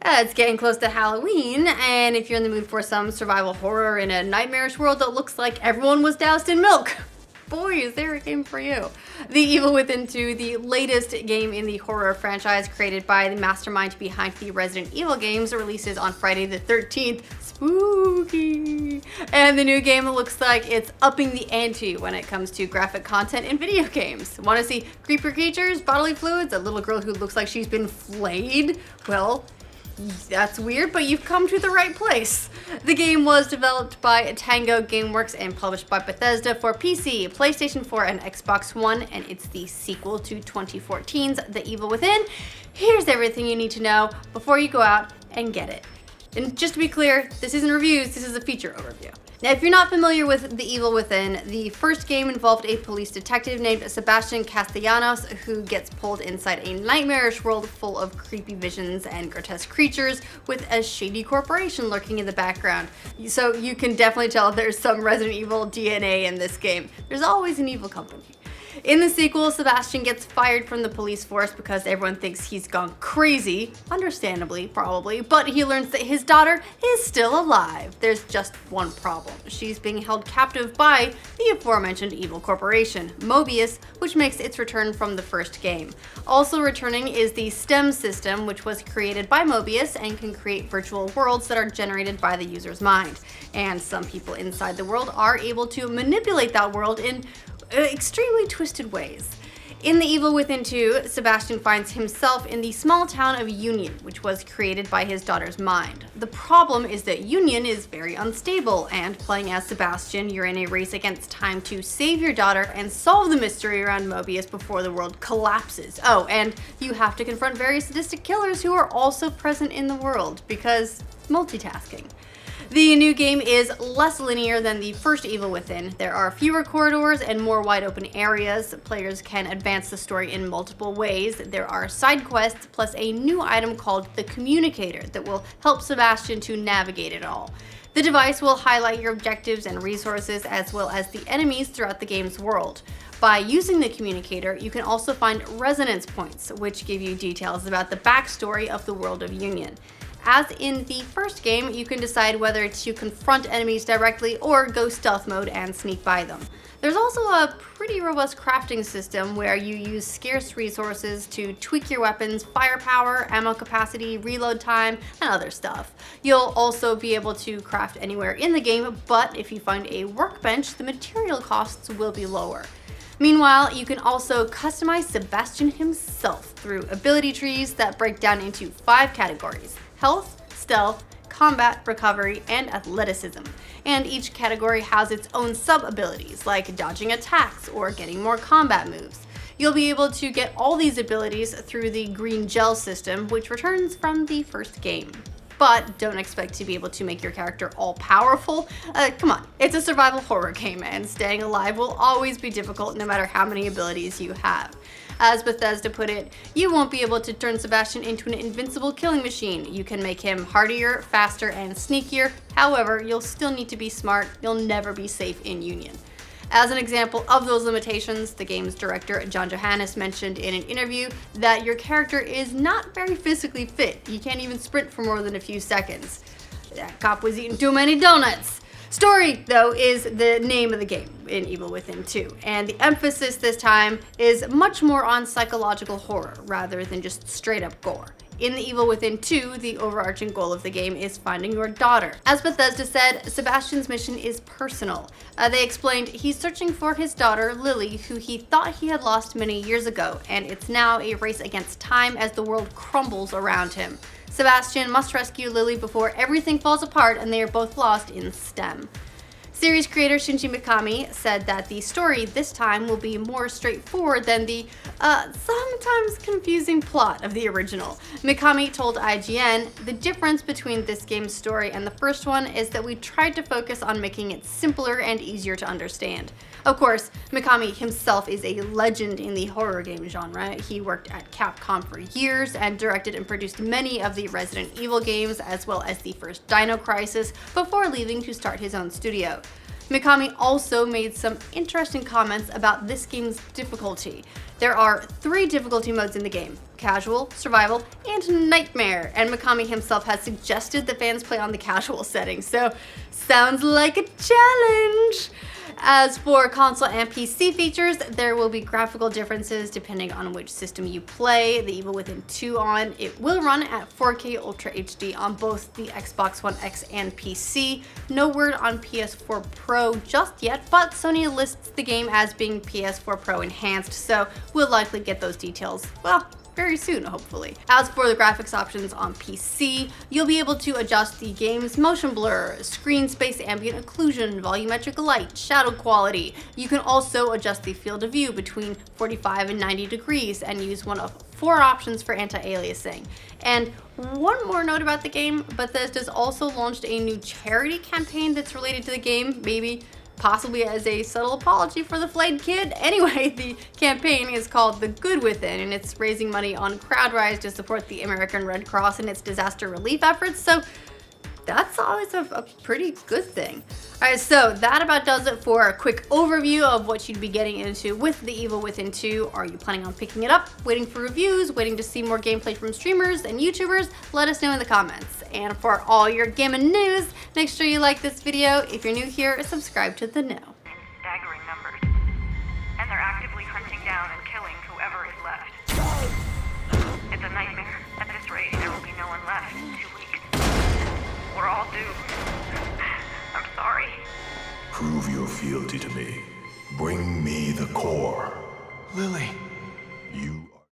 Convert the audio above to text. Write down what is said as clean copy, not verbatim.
It's getting close to Halloween, and if you're in the mood for some survival horror in a nightmarish world that looks like everyone was doused in milk, boy, is there a game for you. The Evil Within 2, the latest game in the horror franchise created by the mastermind behind the Resident Evil games, releases on Friday the 13th. Spooky! And the new game looks like it's upping the ante when it comes to graphic content in video games. Want to see creeper creatures, bodily fluids, a little girl who looks like she's been flayed? Well, that's weird, but you've come to the right place. The game was developed by Tango Gameworks and published by Bethesda for PC, PlayStation 4, and Xbox One, and it's the sequel to 2014's The Evil Within. Here's everything you need to know before you go out and get it. And just to be clear, this isn't reviews, this is a feature overview. Now, if you're not familiar with The Evil Within, the first game involved a police detective named Sebastian Castellanos who gets pulled inside a nightmarish world full of creepy visions and grotesque creatures with a shady corporation lurking in the background. So you can definitely tell there's some Resident Evil DNA in this game. There's always an evil company. In the sequel, Sebastian gets fired from the police force because everyone thinks he's gone crazy, understandably, probably, but he learns that his daughter is still alive. There's just one problem. She's being held captive by the aforementioned evil corporation, Mobius, which makes its return from the first game. Also returning is the STEM system, which was created by Mobius and can create virtual worlds that are generated by the user's mind. And some people inside the world are able to manipulate that world in extremely twisted ways. In The Evil Within 2, Sebastian finds himself in the small town of Union, which was created by his daughter's mind. The problem is that Union is very unstable, and playing as Sebastian, you're in a race against time to save your daughter and solve the mystery around Mobius before the world collapses. Oh, and you have to confront various sadistic killers who are also present in the world, because multitasking. The new game is less linear than the first Evil Within. There are fewer corridors and more wide open areas. Players can advance the story in multiple ways. There are side quests plus a new item called the Communicator that will help Sebastian to navigate it all. The device will highlight your objectives and resources as well as the enemies throughout the game's world. By using the Communicator, you can also find resonance points, which give you details about the backstory of the world of Union. As in the first game, you can decide whether to confront enemies directly or go stealth mode and sneak by them. There's also a pretty robust crafting system where you use scarce resources to tweak your weapons' firepower, ammo capacity, reload time, and other stuff. You'll also be able to craft anywhere in the game, but if you find a workbench, the material costs will be lower. Meanwhile, you can also customize Sebastian himself through ability trees that break down into 5 categories: health, stealth, combat, recovery, and athleticism. And each category has its own sub-abilities, like dodging attacks or getting more combat moves. You'll be able to get all these abilities through the green gel system, which returns from the first game. But don't expect to be able to make your character all-powerful. Come on, it's a survival horror game, and staying alive will always be difficult no matter how many abilities you have. As Bethesda put it, you won't be able to turn Sebastian into an invincible killing machine. You can make him hardier, faster, and sneakier. However, you'll still need to be smart. You'll never be safe in Union. As an example of those limitations, the game's director, John Johannes, mentioned in an interview that your character is not very physically fit. He can't even sprint for more than a few seconds. That cop was eating too many donuts. Story, though, is the name of the game in Evil Within 2, and the emphasis this time is much more on psychological horror rather than just straight up gore. In The Evil Within 2, the overarching goal of the game is finding your daughter. As Bethesda said, Sebastian's mission is personal. They explained he's searching for his daughter, Lily, who he thought he had lost many years ago, and it's now a race against time as the world crumbles around him. Sebastian must rescue Lily before everything falls apart and they are both lost in STEM. Series creator Shinji Mikami said that the story this time will be more straightforward than the sometimes confusing plot of the original. Mikami told IGN, "The difference between this game's story and the first one is that we tried to focus on making it simpler and easier to understand." Of course, Mikami himself is a legend in the horror game genre. He worked at Capcom for years and directed and produced many of the Resident Evil games as well as the first Dino Crisis before leaving to start his own studio. Mikami also made some interesting comments about this game's difficulty. There are 3 difficulty modes in the game: casual, survival, and nightmare. And Mikami himself has suggested that fans play on the casual setting, so sounds like a challenge. As for console and PC features, there will be graphical differences depending on which system you play The Evil Within 2 on. It will run at 4K Ultra HD on both the Xbox One X and PC. No word on PS4 Pro just yet, but Sony lists the game as being PS4 Pro enhanced, so we'll likely get those details, well, very soon, hopefully. As for the graphics options on PC, you'll be able to adjust the game's motion blur, screen space ambient occlusion, volumetric light, shadow quality. You can also adjust the field of view between 45 and 90 degrees and use one of 4 options for anti-aliasing. And one more note about the game, Bethesda's also launched a new charity campaign that's related to the game, maybe possibly as a subtle apology for the flayed kid. Anyway, the campaign is called The Good Within, and it's raising money on CrowdRise to support the American Red Cross in its disaster relief efforts, so that's always a pretty good thing. Alright, so that about does it for a quick overview of what you'd be getting into with The Evil Within 2. Are you planning on picking it up, waiting for reviews, waiting to see more gameplay from streamers and YouTubers? Let us know in the comments. And for all your gaming news, make sure you like this video. If you're new here, subscribe to The Know. In staggering numbers. And they're actively hunting down and killing whoever is left. It's a nightmare. At this rate, there will be no one left in 2 weeks. We're all doomed. I'm sorry. Prove your fealty to me. Bring me the core. Lily. You